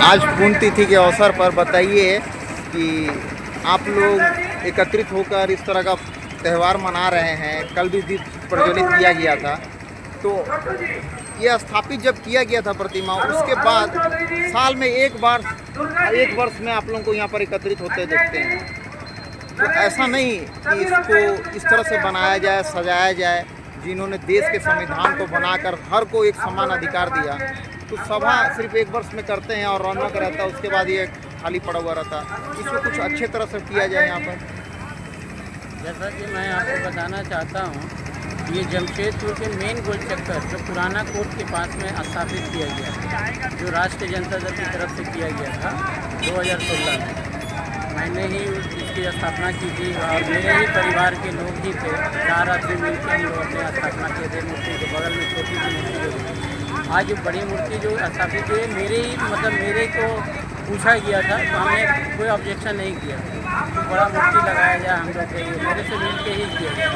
आज पुण्यतिथि के अवसर पर बताइए कि आप लोग एकत्रित होकर इस तरह का त्यौहार मना रहे हैं। कल भी दीप प्रज्वलित किया गया था, तो यह स्थापित जब किया गया था प्रतिमा, उसके बाद साल में एक वर्ष में आप लोगों को यहाँ पर एकत्रित होते देखते हैं। तो ऐसा नहीं कि इसको इस तरह से बनाया जाए, सजाया जाए। जिन्होंने देश के संविधान को बनाकर हर को एक समान अधिकार दिया, तो सभा सिर्फ एक वर्ष में करते हैं और रौनक रहता है, उसके बाद ये खाली पड़ा हुआ रहता। इसको कुछ अच्छे तरह से किया जाए यहाँ पर। जैसा कि मैं आपको बताना चाहता हूँ, ये जमशेदपुर के मेन गोल चक्कर जो पुराना कोर्ट के पास में स्थापित किया गया, जो राष्ट्रीय जनता दल की तरफ से किया गया था 2016 में, मैंने ही इसकी स्थापना की थी और मेरे ही परिवार के लोग ही थे। 4 आदमी मिलकर हम लोग अपने स्थापना किए थे। मूर्ति के बगल में छोटी सी मूर्ति जो आज बड़ी मूर्ति जो स्थापित हुई, मेरे को पूछा गया था, तो हमने कोई ऑब्जेक्शन नहीं किया तो बड़ा मूर्ति लगाया जाए हम लोग के, मेरे से मिल के ही किया।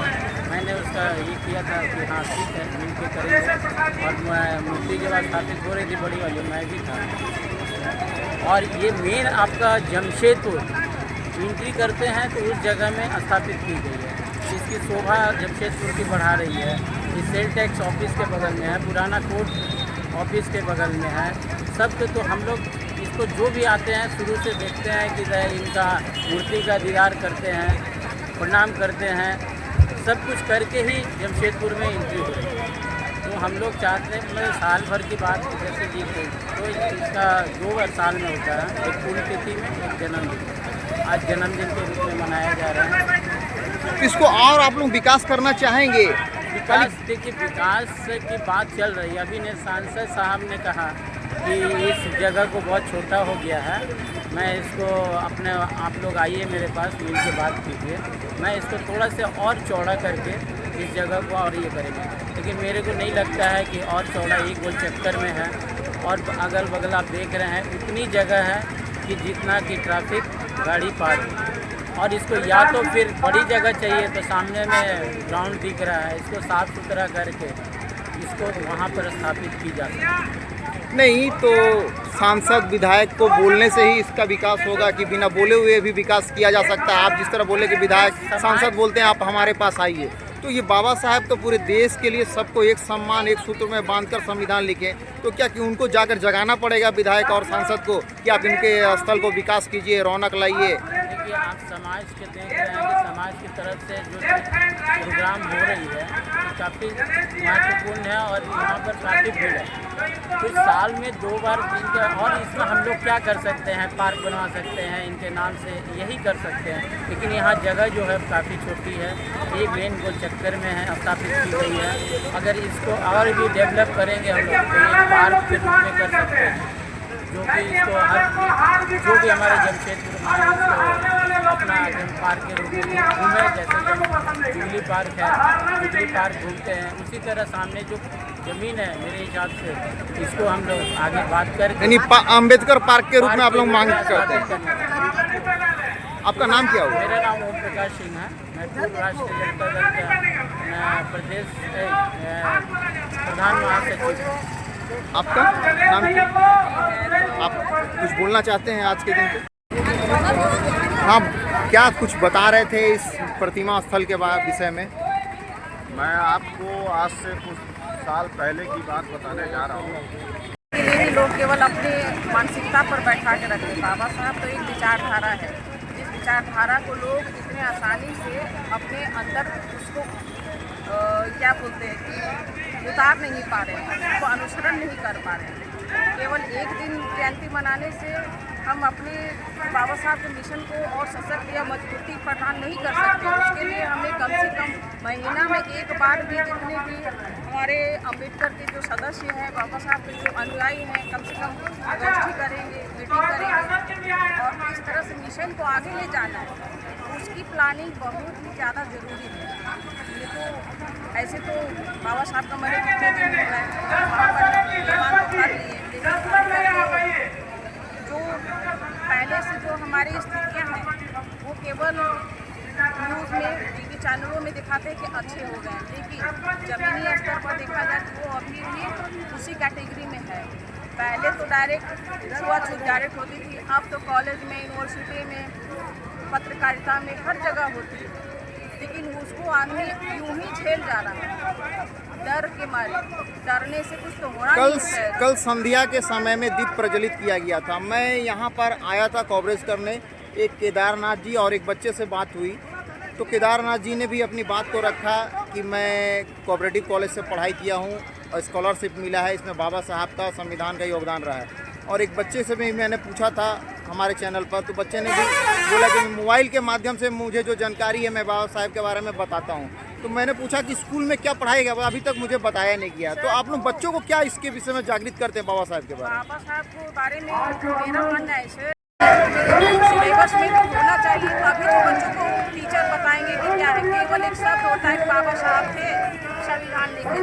मैंने उसका ये किया था कि हाँ ठीक है, मिल के करेंगे। और मूर्ति जब स्थापित हो रही थी बड़ी वाली, मैं भी था। और ये मेन आपका जमशेदपुर एंट्री करते हैं तो उस जगह में स्थापित की गई है। इसकी शोभा जमशेदपुर की बढ़ा रही है। ये सेल टैक्स ऑफिस के बगल में है, पुराना कोर्ट ऑफिस के बगल में है। सब तो हम लोग इसको जो भी आते हैं शुरू से देखते हैं कि इनका मूर्ति का दीदार करते हैं, प्रणाम करते हैं, सब कुछ करके ही जमशेदपुर में एंट्री हो रही है। तो हम लोग चाहते हैं मतलब साल भर की बात जैसे जी तो इसका 2 साल में होता है, एक पुण्यतिथि में, एक जन्मदिन। आज जन्मदिन के रूप में मनाया जा रहा है। इसको और आप लोग विकास करना चाहेंगे? विकास, देखिए विकास की बात चल रही है। अभी ने सांसद साहब ने कहा कि इस जगह को बहुत छोटा हो गया है, मैं इसको आप लोग आइए मेरे पास, मिल के बात कीजिए, मैं इसको थोड़ा सा और चौड़ा करके इस जगह को और ये करेंगे। लेकिन मेरे को नहीं लगता है कि और चौड़ा एक गोल चक्कर में है और अगल बगल आप देख रहे हैं उतनी जगह है कि जितना कि ट्रैफिक गाड़ी पार हो। और इसको या तो फिर बड़ी जगह चाहिए, तो सामने में ग्राउंड दिख रहा है, इसको साफ़ सुथरा करके इसको वहाँ पर स्थापित की जा सकती है। नहीं तो सांसद विधायक को बोलने से ही इसका विकास होगा कि बिना बोले हुए भी विकास किया जा सकता है? आप जिस तरह बोले कि विधायक सांसद बोलते हैं आप हमारे पास आइए, तो ये बाबा साहब तो पूरे देश के लिए सबको एक सम्मान, एक सूत्र में बांधकर संविधान लिखे, तो क्या कि उनको जाकर जगाना पड़ेगा विधायक और सांसद को कि आप इनके स्थल को विकास कीजिए, रौनक लाइए? देखिए आप समाज के देख रहे हैं कि समाज की तरफ से जो प्रोग्राम हो रही है काफ़ी महत्वपूर्ण है और यहाँ पर काफ़ी भीड़ है। तो साल में 2 बार इनका, और इसमें हम लोग क्या कर सकते हैं, पार्क बनवा सकते हैं इनके नाम से, यही कर सकते हैं। लेकिन यहाँ जगह जो है काफ़ी छोटी है, ये मेन गोल चक्कर में है, स्थापित की गई है। अगर इसको और भी डेवलप करेंगे हम लोग तो एक पार्क के रूप में कर सकते हैं, जो कि इसको जो भी हमारे जमशेदपुर में इसको अपना पार्क के रूप में घूमे, जैसे जुबली पार्क है, जुबली पार्क घूमते हैं, उसी तरह सामने जो ज़मीन है मेरे हिसाब से इसको हम लोग आगे बात करके यानी अम्बेडकर पार्क के रूप में आप लोग मांग करते हैं। आपका नाम क्या हुआ? मेरा नाम ओम प्रकाश सिंह है। मैं पूर्व राष्ट्रीय जनता दल का प्रदेश प्रधान महासचिव। आपका नाम क्या? आप कुछ बोलना चाहते हैं आज के दिन पे? हाँ, क्या कुछ बता रहे थे इस प्रतिमा स्थल के विषय में? मैं आपको आज से कुछ साल पहले की बात बताने जा रहा हूँ। लोग केवल अपनी मानसिकता पर बैठा के रखते। बाबा साहब तो एक विचारधारा है, जिस विचारधारा को लोग इतने आसानी से अपने अंदर उसको क्या बोलते हैं कि उतार नहीं पा रहे हैं, उसको अनुसरण नहीं कर पा रहे हैं। केवल एक दिन जयंती मनाने से हम अपने बाबा साहब के मिशन को और सशक्त या मजबूती प्रदान नहीं कर सकते। उसके लिए हमें कम से कम महीना में एक बार भी जितने भी हमारे अम्बेडकर के जो सदस्य हैं, बाबा साहब के जो अनुयायी हैं, कम से कम गोष्ठी करेंगे, मीटिंग करेंगे और इस तरह से मिशन को आगे ले जाना है। उसकी प्लानिंग बहुत ही ज़्यादा ज़रूरी है। ये तो ऐसे तो बाबा साहब का मरे कितने दिन हो गए, वहाँ पर निर्माण तो कर लिए, लेकिन जो पहले से जो हमारी स्थितियाँ हैं वो केवल न्यूज़ में, टीवी चैनलों में दिखाते हैं कि अच्छे हो गए, लेकिन ज़मीनी स्तर पर देखा जाए तो वो अभी भी उसी कैटेगरी में है। पहले तो डायरेक्ट छुआछूत डायरेक्ट होती थी, अब तो कॉलेज में, यूनिवर्सिटी में, पत्रकारिता में हर जगह होती है, लेकिन उसको आदमी यूं ही झेल जा रहा है डर के मारे। डरने से कुछ तो होना नहीं है। कल संध्या के समय में दीप प्रज्वलित किया गया था। मैं यहाँ पर आया था कवरेज करने। एक केदारनाथ जी और एक बच्चे से बात हुई, तो केदारनाथ जी ने भी अपनी बात को रखा कि मैं कोऑपरेटिव कॉलेज से पढ़ाई किया हूँ और स्कॉलरशिप मिला है, इसमें बाबा साहब का, संविधान का योगदान रहा है। और एक बच्चे से भी मैंने पूछा था हमारे चैनल पर, तो बच्चे ने भी बोला कि मोबाइल के माध्यम से मुझे जो जानकारी है मैं बाबा साहब के बारे में बताता हूँ। तो मैंने पूछा कि स्कूल में क्या पढ़ाएगा, अभी तक मुझे बताया नहीं गया। तो आप लोग बच्चों को क्या इसके विषय में जागृत करते हैं बाबा साहब के बारे में? बाबा साहब के बारे में मेरा मानना है सिलेबस में होना चाहिए, तभी तो बच्चों को टीचर बताएंगे कि क्या है। केवल एक शब्द होता है कि बाबा साहब थे, संविधान लिखे।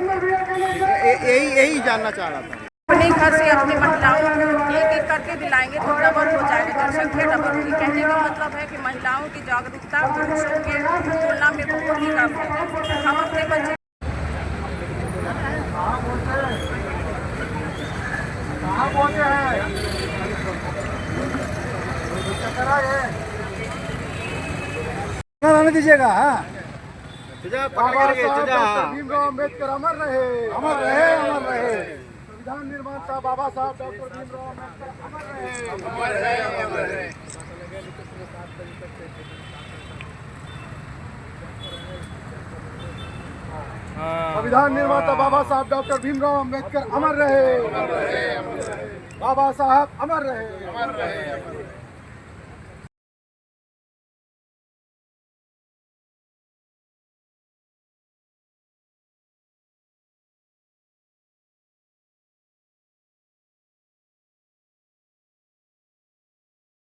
यही जानना चाह रहा था। अपने घर से अपनी महिलाओं को एक एक करके दिलाएंगे तो डबल हो जाएगा, जनसंख्या डबल होगी। कहने का मतलब है कि महिलाओं की जागरूकता पुरुषों की तुलना में बहुत ही कम है। हम अपने बच्चे रहने दीजिएगा। हाँ, भीमराव अम्बेडकर अमर रहे, अमर रहे, अमर रहे। संविधान निर्माता बाबा साहब डॉक्टर भीमराव अम्बेडकर अमर रहे, अमर रहे। संविधान निर्माता बाबा साहब डॉक्टर भीमराव अम्बेडकर अमर रहे, बाबा साहब अमर रहे।